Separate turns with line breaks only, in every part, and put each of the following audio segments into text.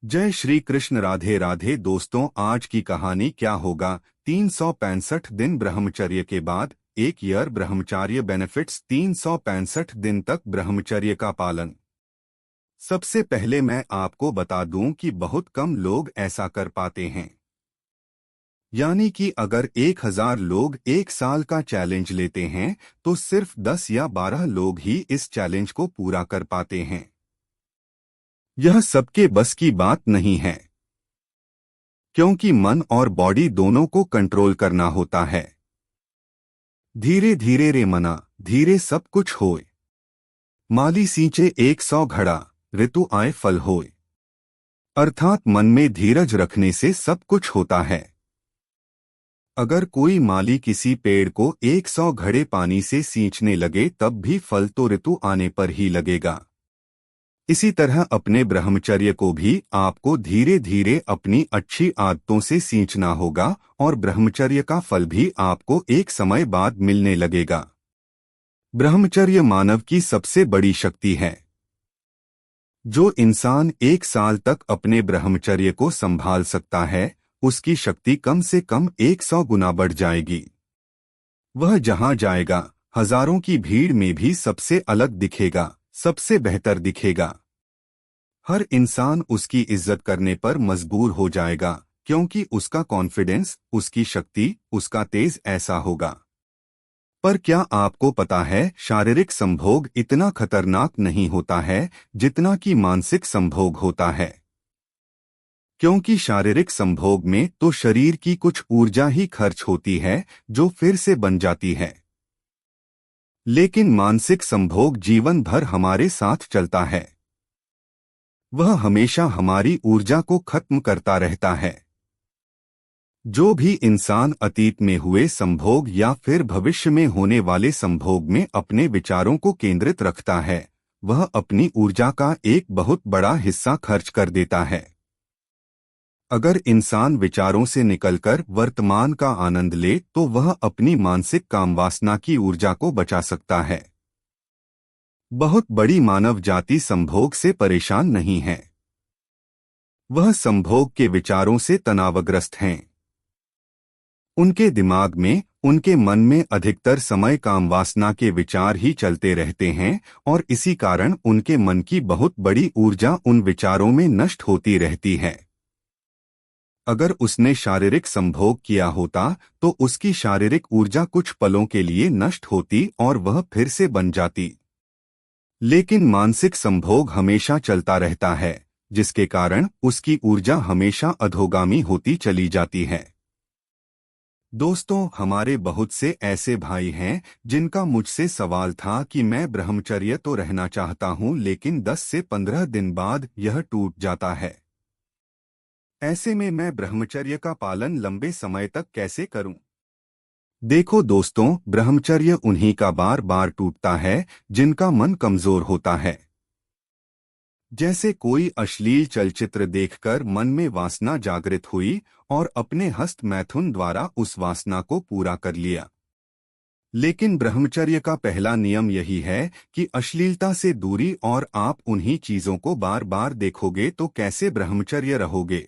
जय श्री कृष्ण। राधे राधे दोस्तों, आज की कहानी क्या होगा 365 दिन ब्रह्मचर्य के बाद। एक ईयर ब्रह्मचर्य बेनिफिट्स। 365 दिन तक ब्रह्मचर्य का पालन। सबसे पहले मैं आपको बता दूं कि बहुत कम लोग ऐसा कर पाते हैं। यानी कि अगर 1000 लोग एक साल का चैलेंज लेते हैं तो सिर्फ 10 या 12 लोग ही इस चैलेंज को पूरा कर पाते हैं। यह सबके बस की बात नहीं है, क्योंकि मन और बॉडी दोनों को कंट्रोल करना होता है। धीरे धीरे रे मना, धीरे सब कुछ होए। माली सींचे 100 घड़ा, ऋतु आए फल होए। अर्थात मन में धीरज रखने से सब कुछ होता है। अगर कोई माली किसी पेड़ को 100 घड़े पानी से सींचने लगे तब भी फल तो ऋतु आने पर ही लगेगा। इसी तरह अपने ब्रह्मचर्य को भी आपको धीरे धीरे अपनी अच्छी आदतों से सींचना होगा और ब्रह्मचर्य का फल भी आपको एक समय बाद मिलने लगेगा। ब्रह्मचर्य मानव की सबसे बड़ी शक्ति है। जो इंसान एक साल तक अपने ब्रह्मचर्य को संभाल सकता है, उसकी शक्ति कम से कम 100 गुना बढ़ जाएगी। वह जहां जाएगा, हजारों की भीड़ में भी सबसे अलग दिखेगा, सबसे बेहतर दिखेगा। हर इंसान उसकी इज्जत करने पर मजबूर हो जाएगा, क्योंकि उसका कॉन्फिडेंस, उसकी शक्ति, उसका तेज ऐसा होगा। पर क्या आपको पता है, शारीरिक संभोग इतना खतरनाक नहीं होता है जितना कि मानसिक संभोग होता है। क्योंकि शारीरिक संभोग में तो शरीर की कुछ ऊर्जा ही खर्च होती है जो फिर से बन जाती है, लेकिन मानसिक संभोग जीवन भर हमारे साथ चलता है। वह हमेशा हमारी ऊर्जा को खत्म करता रहता है। जो भी इंसान अतीत में हुए संभोग या फिर भविष्य में होने वाले संभोग में अपने विचारों को केंद्रित रखता है, वह अपनी ऊर्जा का एक बहुत बड़ा हिस्सा खर्च कर देता है। अगर इंसान विचारों से निकलकर वर्तमान का आनंद ले तो वह अपनी मानसिक कामवासना की ऊर्जा को बचा सकता है। बहुत बड़ी मानव जाति संभोग से परेशान नहीं है, वह संभोग के विचारों से तनावग्रस्त हैं। उनके दिमाग में, उनके मन में अधिकतर समय कामवासना के विचार ही चलते रहते हैं और इसी कारण उनके मन की बहुत बड़ी ऊर्जा उन विचारों में नष्ट होती रहती है। अगर उसने शारीरिक संभोग किया होता तो उसकी शारीरिक ऊर्जा कुछ पलों के लिए नष्ट होती और वह फिर से बन जाती। लेकिन मानसिक संभोग हमेशा चलता रहता है, जिसके कारण उसकी ऊर्जा हमेशा अधोगामी होती चली जाती है। दोस्तों, हमारे बहुत से ऐसे भाई हैं जिनका मुझसे सवाल था कि मैं ब्रह्मचर्य तो रहना चाहता हूं लेकिन 10 से 15 दिन बाद यह टूट जाता है। ऐसे में मैं ब्रह्मचर्य का पालन लंबे समय तक कैसे करूं? देखो दोस्तों, ब्रह्मचर्य उन्हीं का बार बार टूटता है जिनका मन कमजोर होता है। जैसे कोई अश्लील चलचित्र देखकर मन में वासना जागृत हुई और अपने हस्त मैथुन द्वारा उस वासना को पूरा कर लिया। लेकिन ब्रह्मचर्य का पहला नियम यही है कि अश्लीलता से दूरी, और आप उन्हीं चीजों को बार बार देखोगे तो कैसे ब्रह्मचर्य रहोगे?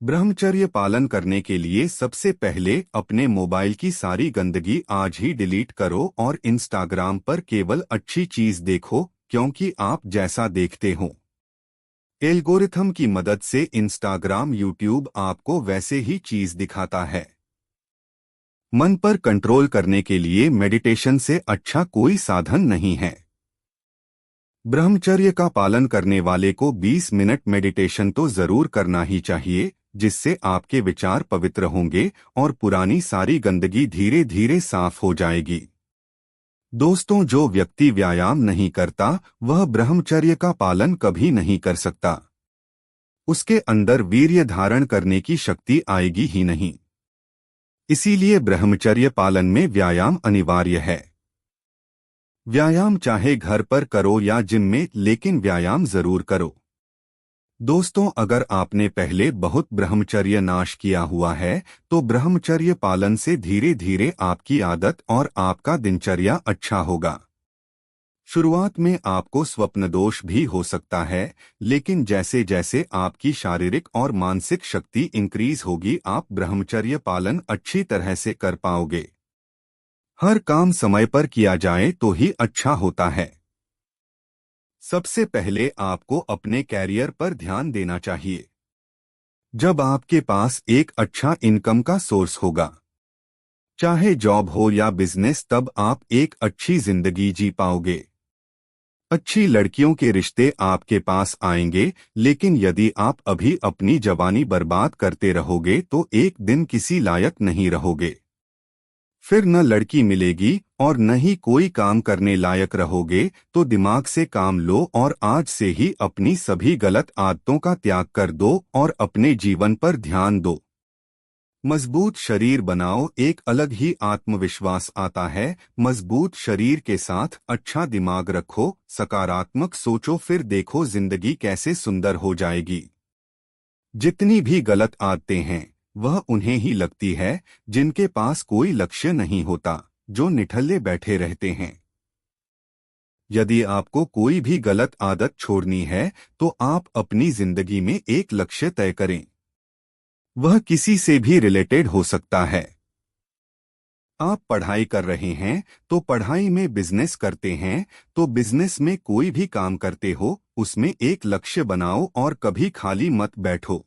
ब्रह्मचर्य पालन करने के लिए सबसे पहले अपने मोबाइल की सारी गंदगी आज ही डिलीट करो और इंस्टाग्राम पर केवल अच्छी चीज देखो, क्योंकि आप जैसा देखते हो, एल्गोरिथम की मदद से इंस्टाग्राम, यूट्यूब आपको वैसे ही चीज दिखाता है। मन पर कंट्रोल करने के लिए मेडिटेशन से अच्छा कोई साधन नहीं है। ब्रह्मचर्य का पालन करने वाले को 20 मिनट मेडिटेशन तो जरूर करना ही चाहिए, जिससे आपके विचार पवित्र होंगे और पुरानी सारी गंदगी धीरे धीरे साफ हो जाएगी। दोस्तों, जो व्यक्ति व्यायाम नहीं करता वह ब्रह्मचर्य का पालन कभी नहीं कर सकता। उसके अंदर वीर्य धारण करने की शक्ति आएगी ही नहीं। इसीलिए ब्रह्मचर्य पालन में व्यायाम अनिवार्य है। व्यायाम चाहे घर पर करो या जिम में, लेकिन व्यायाम जरूर करो। दोस्तों, अगर आपने पहले बहुत ब्रह्मचर्य नाश किया हुआ है तो ब्रह्मचर्य पालन से धीरे धीरे आपकी आदत और आपका दिनचर्या अच्छा होगा। शुरुआत में आपको स्वप्न दोष भी हो सकता है, लेकिन जैसे जैसे आपकी शारीरिक और मानसिक शक्ति इंक्रीज होगी, आप ब्रह्मचर्य पालन अच्छी तरह से कर पाओगे। हर काम समय पर किया जाए तो ही अच्छा होता है। सबसे पहले आपको अपने कैरियर पर ध्यान देना चाहिए। जब आपके पास एक अच्छा इनकम का सोर्स होगा, चाहे जॉब हो या बिजनेस, तब आप एक अच्छी जिंदगी जी पाओगे। अच्छी लड़कियों के रिश्ते आपके पास आएंगे, लेकिन यदि आप अभी अपनी जवानी बर्बाद करते रहोगे तो एक दिन किसी लायक नहीं रहोगे। फिर न लड़की मिलेगी और न ही कोई काम करने लायक रहोगे। तो दिमाग से काम लो और आज से ही अपनी सभी गलत आदतों का त्याग कर दो और अपने जीवन पर ध्यान दो। मजबूत शरीर बनाओ, एक अलग ही आत्मविश्वास आता है। मजबूत शरीर के साथ अच्छा दिमाग रखो, सकारात्मक सोचो, फिर देखो जिंदगी कैसे सुंदर हो जाएगी। जितनी भी गलत आदतें हैं वह उन्हें ही लगती है जिनके पास कोई लक्ष्य नहीं होता, जो निठल्ले बैठे रहते हैं। यदि आपको कोई भी गलत आदत छोड़नी है तो आप अपनी जिंदगी में एक लक्ष्य तय करें। वह किसी से भी रिलेटेड हो सकता है। आप पढ़ाई कर रहे हैं तो पढ़ाई में, बिजनेस करते हैं तो बिजनेस में, कोई भी काम करते हो उसमें एक लक्ष्य बनाओ और कभी खाली मत बैठो।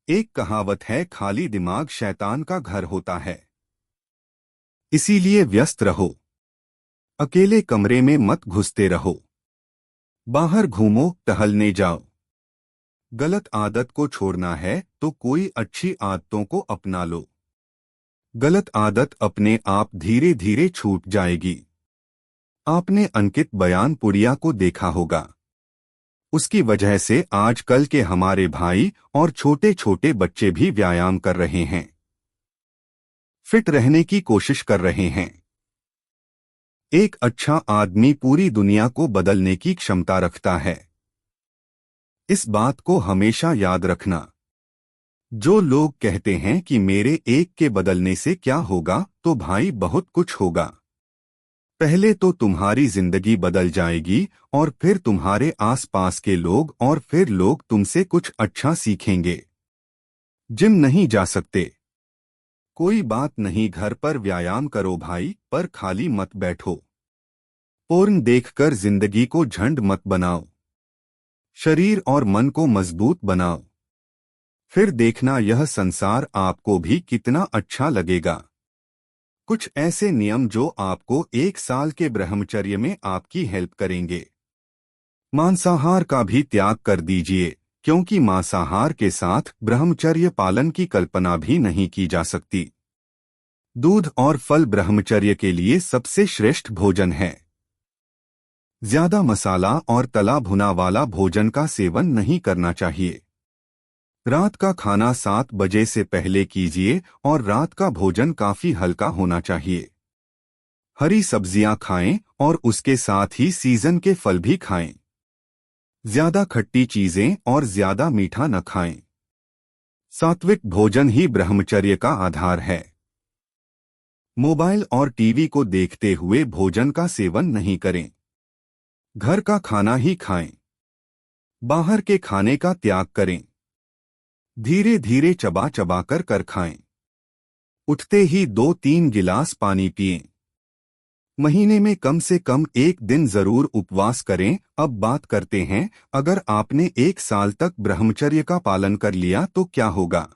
एक कहावत है, खाली दिमाग शैतान का घर होता है। इसीलिए व्यस्त रहो, अकेले कमरे में मत घुसते रहो, बाहर घूमो, टहलने जाओ। गलत आदत को छोड़ना है तो कोई अच्छी आदतों को अपना लो। गलत आदत अपने आप धीरे धीरे छूट जाएगी। आपने अंकित बयानपुरिया को देखा होगा। उसकी वजह से आजकल के हमारे भाई और छोटे छोटे बच्चे भी व्यायाम कर रहे हैं, फिट रहने की कोशिश कर रहे हैं। एक अच्छा आदमी पूरी दुनिया को बदलने की क्षमता रखता है। इस बात को हमेशा याद रखना। जो लोग कहते हैं कि मेरे एक के बदलने से क्या होगा, तो भाई बहुत कुछ होगा। पहले तो तुम्हारी जिंदगी बदल जाएगी और फिर तुम्हारे आसपास के लोग, और फिर लोग तुमसे कुछ अच्छा सीखेंगे। जिम नहीं जा सकते, कोई बात नहीं, घर पर व्यायाम करो भाई, पर खाली मत बैठो। पोर्न देखकर जिंदगी को झंड मत बनाओ। शरीर और मन को मजबूत बनाओ, फिर देखना यह संसार आपको भी कितना अच्छा लगेगा। कुछ ऐसे नियम जो आपको 1 साल के ब्रह्मचर्य में आपकी हेल्प करेंगे। मांसाहार का भी त्याग कर दीजिए, क्योंकि मांसाहार के साथ ब्रह्मचर्य पालन की कल्पना भी नहीं की जा सकती। दूध और फल ब्रह्मचर्य के लिए सबसे श्रेष्ठ भोजन है। ज्यादा मसाला और तला भुना वाला भोजन का सेवन नहीं करना चाहिए। रात का खाना 7 बजे से पहले कीजिए और रात का भोजन काफी हल्का होना चाहिए। हरी सब्जियां खाएं और उसके साथ ही सीजन के फल भी खाएं। ज्यादा खट्टी चीजें और ज्यादा मीठा न खाएं। सात्विक भोजन ही ब्रह्मचर्य का आधार है। मोबाइल और टीवी को देखते हुए भोजन का सेवन नहीं करें। घर का खाना ही खाएं। बाहर के खाने का त्याग करें। धीरे धीरे चबा चबा कर खाएं। उठते ही 2-3 गिलास पानी पिएं। महीने में कम से कम 1 दिन जरूर उपवास करें। अब बात करते हैं, अगर आपने 1 साल तक ब्रह्मचर्य का पालन कर लिया तो क्या होगा।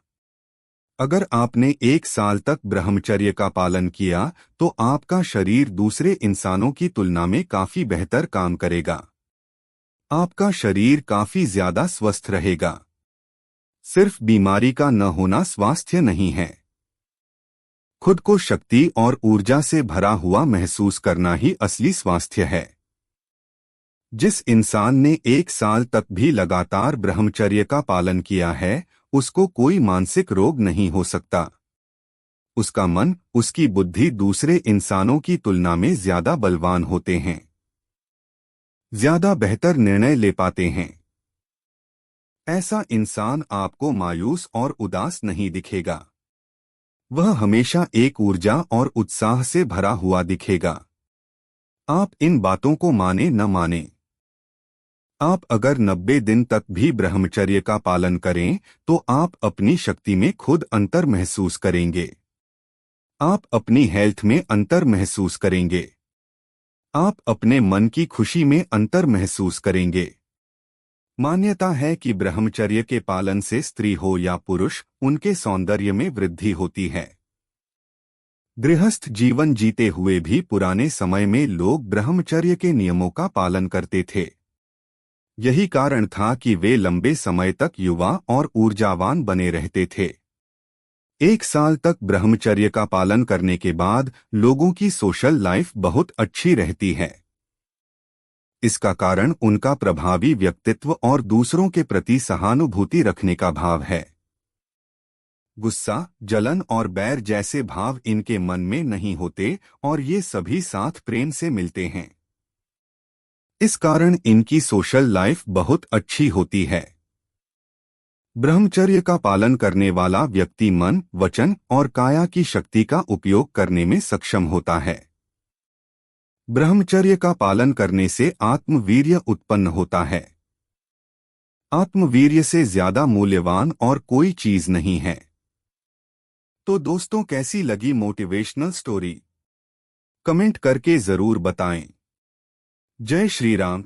अगर आपने 1 साल तक ब्रह्मचर्य का पालन किया तो आपका शरीर दूसरे इंसानों की तुलना में काफी बेहतर काम करेगा। आपका शरीर काफी ज्यादा स्वस्थ रहेगा। सिर्फ बीमारी का न होना स्वास्थ्य नहीं है। खुद को शक्ति और ऊर्जा से भरा हुआ महसूस करना ही असली स्वास्थ्य है। जिस इंसान ने 1 साल तक भी लगातार ब्रह्मचर्य का पालन किया है, उसको कोई मानसिक रोग नहीं हो सकता। उसका मन, उसकी बुद्धि दूसरे इंसानों की तुलना में ज्यादा बलवान होते हैं, ज्यादा बेहतर निर्णय ले पाते हैं। ऐसा इंसान आपको मायूस और उदास नहीं दिखेगा। वह हमेशा एक ऊर्जा और उत्साह से भरा हुआ दिखेगा। आप इन बातों को माने न माने, आप अगर 90 दिन तक भी ब्रह्मचर्य का पालन करें तो आप अपनी शक्ति में खुद अंतर महसूस करेंगे। आप अपनी हेल्थ में अंतर महसूस करेंगे। आप अपने मन की खुशी में अंतर महसूस करेंगे। मान्यता है कि ब्रह्मचर्य के पालन से स्त्री हो या पुरुष, उनके सौंदर्य में वृद्धि होती है। गृहस्थ जीवन जीते हुए भी पुराने समय में लोग ब्रह्मचर्य के नियमों का पालन करते थे। यही कारण था कि वे लंबे समय तक युवा और ऊर्जावान बने रहते थे। 1 साल तक ब्रह्मचर्य का पालन करने के बाद लोगों की सोशल लाइफ बहुत अच्छी रहती है। इसका कारण उनका प्रभावी व्यक्तित्व और दूसरों के प्रति सहानुभूति रखने का भाव है। गुस्सा, जलन और बैर जैसे भाव इनके मन में नहीं होते और ये सभी साथ प्रेम से मिलते हैं। इस कारण इनकी सोशल लाइफ बहुत अच्छी होती है। ब्रह्मचर्य का पालन करने वाला व्यक्ति मन, वचन और काया की शक्ति का उपयोग करने में सक्षम होता है। ब्रह्मचर्य का पालन करने से आत्मवीर्य उत्पन्न होता है। आत्मवीर्य से ज्यादा मूल्यवान और कोई चीज नहीं है। तो दोस्तों, कैसी लगी मोटिवेशनल स्टोरी? कमेंट करके जरूर बताएं। जय श्री राम।